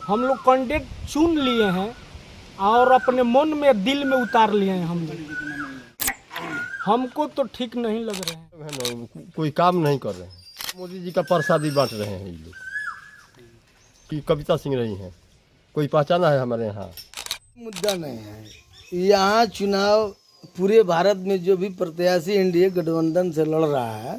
हम लोग कैंडिडेट चुन लिए हैं और अपने मन में दिल में उतार लिए हैं हम लोग। हमको तो ठीक नहीं लग रहे हैं। कोई काम नहीं कर रहे हैं। मोदी जी का प्रसादी बांट रहे हैं ये लोग कि कविता सिंह रही हैं, कोई पहचाना है हमारे यहाँ? मुद्दा नहीं है यहाँ। चुनाव पूरे भारत में जो भी प्रत्याशी एनडीए गठबंधन से लड़ रहा है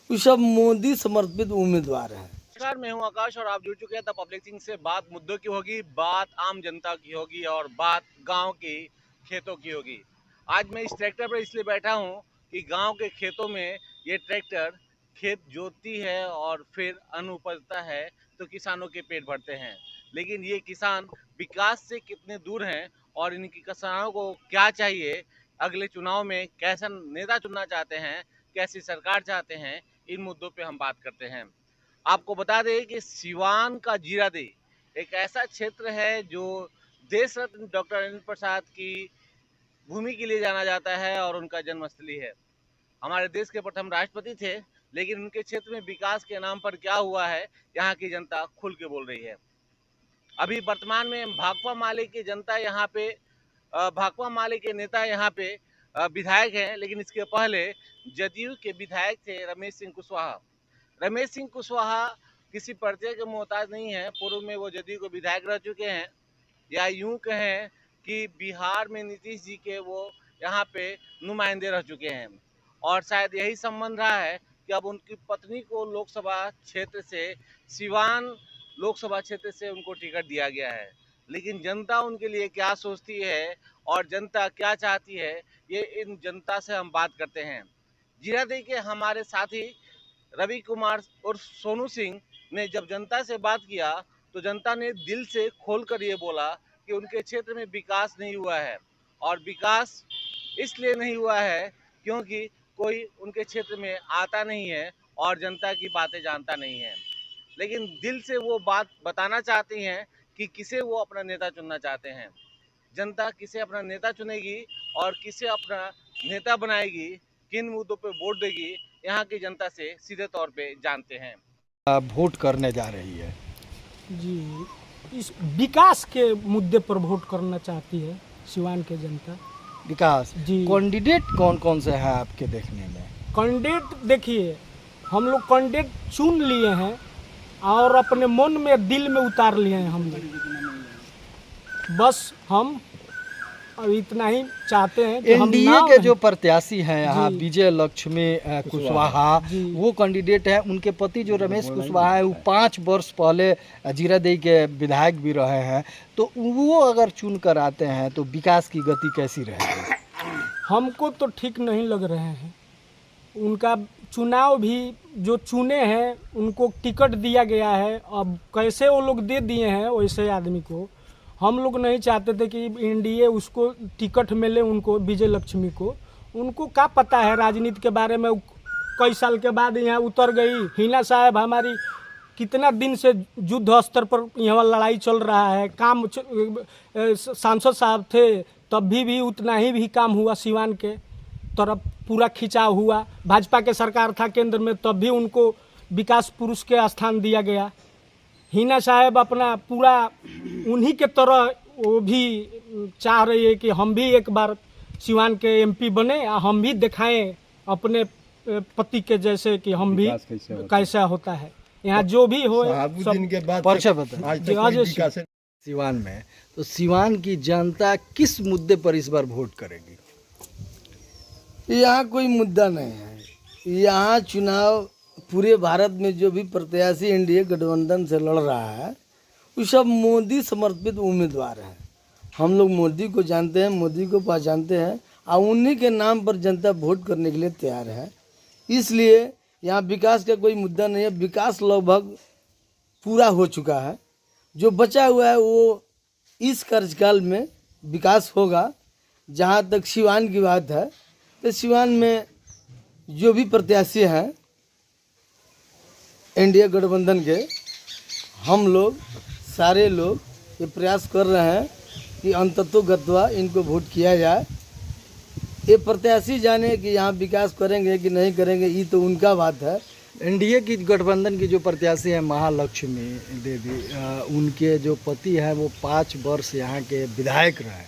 वो सब मोदी समर्पित उम्मीदवार हैं। नमस्कार, मैं हूं आकाश और आप जुड़ चुके हैं द पब्लिक थिंग से। बात मुद्दों की होगी, बात आम जनता की होगी और बात गांव की खेतों की होगी। आज मैं इस ट्रैक्टर पर इसलिए बैठा हूं कि गांव के खेतों में ये ट्रैक्टर खेत जोतती है और फिर अन्न उपजता है तो किसानों के पेट भरते हैं। लेकिन ये किसान विकास से कितने दूर हैं और इन किसानों को क्या चाहिए, अगले चुनाव में कैसा नेता चुनना चाहते हैं, कैसी सरकार चाहते हैं, इन मुद्दों पे हम बात करते हैं। आपको बता दें कि सिवान का जीरादेई एक ऐसा क्षेत्र है जो देश रत्न डॉक्टर राजेंद्र प्रसाद की भूमि के लिए जाना जाता है और उनका जन्मस्थली है। हमारे देश के प्रथम राष्ट्रपति थे, लेकिन उनके क्षेत्र में विकास के नाम पर क्या हुआ है, यहाँ की जनता खुल के बोल रही है। अभी वर्तमान में भाकपा माले की जनता यहाँ पे, भाकपा माले के नेता यहाँ पे विधायक हैं, लेकिन इसके पहले जदयू के विधायक थे रमेश सिंह कुशवाहा। रमेश सिंह कुशवाहा किसी परिचय के मोहताज नहीं है। पूर्व में वो जदयू के विधायक रह चुके हैं, या यूं कहें कि बिहार में नीतीश जी के वो यहाँ पे नुमाइंदे रह चुके हैं। और शायद यही संबंध रहा है कि अब उनकी पत्नी को लोकसभा क्षेत्र से, सिवान लोकसभा क्षेत्र से उनको टिकट दिया गया है। लेकिन जनता उनके लिए क्या सोचती है और जनता क्या चाहती है, ये इन जनता से हम बात करते हैं। जीरादेई के हमारे साथी रवि कुमार और सोनू सिंह ने जब जनता से बात किया तो जनता ने दिल से खोलकर ये बोला कि उनके क्षेत्र में विकास नहीं हुआ है। और विकास इसलिए नहीं हुआ है क्योंकि कोई उनके क्षेत्र में आता नहीं है और जनता की बातें जानता नहीं है। लेकिन दिल से वो बात बताना चाहती हैं कि किसे वो अपना नेता चुनना चाहते हैं। जनता किसे अपना नेता चुनेगी और किसे अपना नेता बनाएगी, किन मुद्दों पे वोट देगी, यहाँ की जनता से सीधे तौर पे जानते हैं। वोट करने जा रही है जी, इस विकास के मुद्दे पर वोट करना चाहती है सिवान के जनता। विकास जी। कैंडिडेट कौन कौन से हैं आपके देखने में? कैंडिडेट देखिए, हम लोग कैंडिडेट चुन लिए हैं और अपने मन में दिल में उतार लिए हैं हम लोग। बस हम अब इतना ही चाहते हैं कि हम एनडीए नाम के जो प्रत्याशी हैं यहाँ, जी। विजय लक्ष्मी कुशवाहा, जी। वो कैंडिडेट है। उनके पति जो रमेश कुशवाहा है वो 5 वर्ष पहले जीरादेई के विधायक भी रहे हैं। तो वो अगर चुन कर आते हैं तो विकास की गति कैसी रहेगी? हमको तो ठीक नहीं लग रहे हैं। उनका चुनाव भी जो चुने हैं उनको टिकट दिया गया है, अब कैसे वो लोग दे दिए हैं वैसे आदमी को। हम लोग नहीं चाहते थे कि एनडीए उसको टिकट मिले, उनको विजय लक्ष्मी को। उनको क्या पता है राजनीति के बारे में। कई साल के बाद यहाँ उतर गई। हिना साहब हमारी कितना दिन से युद्ध स्तर पर यहाँ लड़ाई चल रहा है। काम सांसद साहब थे तब भी उतना ही भी काम हुआ। सिवान के तरफ पूरा खिंचाव हुआ। भाजपा के सरकार था केंद्र में तब भी उनको विकास पुरुष के स्थान दिया गया। हिना साहब अपना पूरा उन्हीं के तरह वो भी चाह रही है कि हम भी एक बार सिवान के एमपी बने, हम भी दिखाएं अपने पति के जैसे कि हम भी कैसा होता है यहाँ जो भी हो सब। परिचय बता सिवान में। तो सिवान की जनता किस मुद्दे पर इस बार वोट करेगी? यहाँ कोई मुद्दा नहीं है। यहाँ चुनाव पूरे भारत में जो भी प्रत्याशी एनडीए गठबंधन से लड़ रहा है वो सब मोदी समर्पित उम्मीदवार हैं। हम लोग मोदी को जानते हैं, मोदी को पहचानते हैं और उन्हीं के नाम पर जनता वोट करने के लिए तैयार है। इसलिए यहाँ विकास का कोई मुद्दा नहीं है। विकास लगभग पूरा हो चुका है। जो बचा हुआ है वो इस कार्यकाल में विकास होगा। जहाँ तक सिवान की बात है तो सिवान में जो भी प्रत्याशी हैं एनडीए गठबंधन के, हम लोग सारे लोग ये प्रयास कर रहे हैं कि अंततोगत्वा इनको वोट किया जाए। ये प्रत्याशी जाने कि यहाँ विकास करेंगे कि नहीं करेंगे, ये तो उनका बात है। एनडीए की गठबंधन की जो प्रत्याशी है महालक्ष्मी देवी, उनके जो पति हैं वो 5 वर्ष यहाँ के विधायक रहे हैं।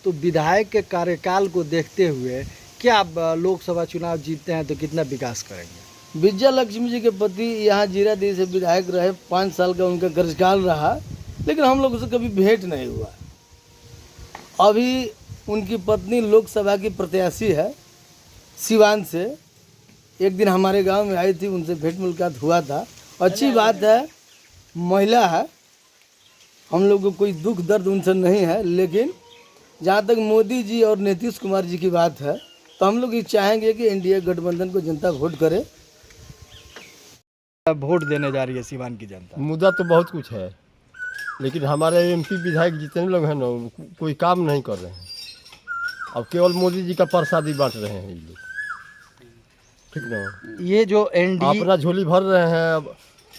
तो विधायक के कार्यकाल को देखते हुए क्या लोकसभा चुनाव जीतते हैं तो कितना विकास करेंगे? विजय लक्ष्मी जी के पति यहाँ जीरादेई से विधायक रहे, 5 साल का उनका कार्यकाल रहा, लेकिन हम लोगों से कभी भेंट नहीं हुआ। अभी उनकी पत्नी लोकसभा की प्रत्याशी है सिवान से, एक दिन हमारे गांव में आई थी, उनसे भेंट मुलाकात हुआ था। अच्छी बात है, महिला है, हम लोग को कोई दुख दर्द उनसे नहीं है। लेकिन जहाँ तक मोदी जी और नीतीश कुमार जी की बात है तो हम लोग ये चाहेंगे कि एनडीए गठबंधन को जनता वोट करे। वोट देने जा रही है सिवान की जनता। मुद्दा तो बहुत कुछ है, लेकिन हमारे एमपी विधायक जितने लोग हैं ना कोई काम नहीं कर रहे हैं। अब केवल मोदी जी का प्रसादी बांट रहे हैं ये लोग, ठीक ना। ये जो एनडीए अपना झोली भर रहे हैं। अब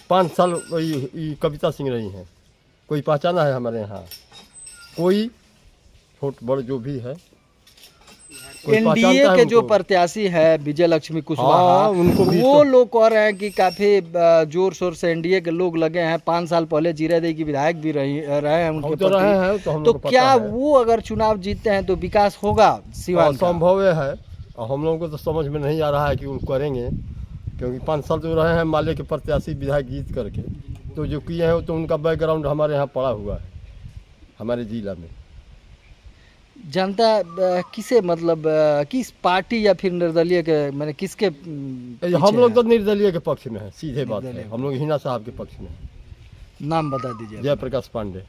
5 साल ये कविता सिंह रही हैं, कोई पहचाना है हमारे यहाँ? कोई छोट बड़ जो भी है, कोई एनडीए पहचानता है के जो उनको? प्रत्याशी है विजय लक्ष्मी कुशवाहा, हाँ, उनको भी वो तो- लोग कह रहे हैं कि काफी जोर शोर से एनडीए के लोग लगे हैं। 5 साल पहले जीरादेई की विधायक भी रहे हैं उनके हम तो रहे पति। हैं, तो हम तो लोग को क्या पता है। वो अगर चुनाव जीतते हैं तो विकास होगा सिवान का? असंभव है, और हम लोगों को तो समझ में नहीं आ रहा है कि उनको करेंगे, क्योंकि 5 साल तो रहे हैं माले के प्रत्याशी विधायक जीत करके। तो जो किए हैं तो उनका बैकग्राउंड हमारे यहाँ पड़ा हुआ है, हमारे जिला में। जनता किसे मतलब किस पार्टी या फिर निर्दलीय के मैंने किसके हम लोग तो निर्दलीय के पक्ष में है, सीधे बात है। निर्दलीय। हम लोग हिना साहब के पक्ष में है। नाम बता दीजिए। जयप्रकाश पांडे।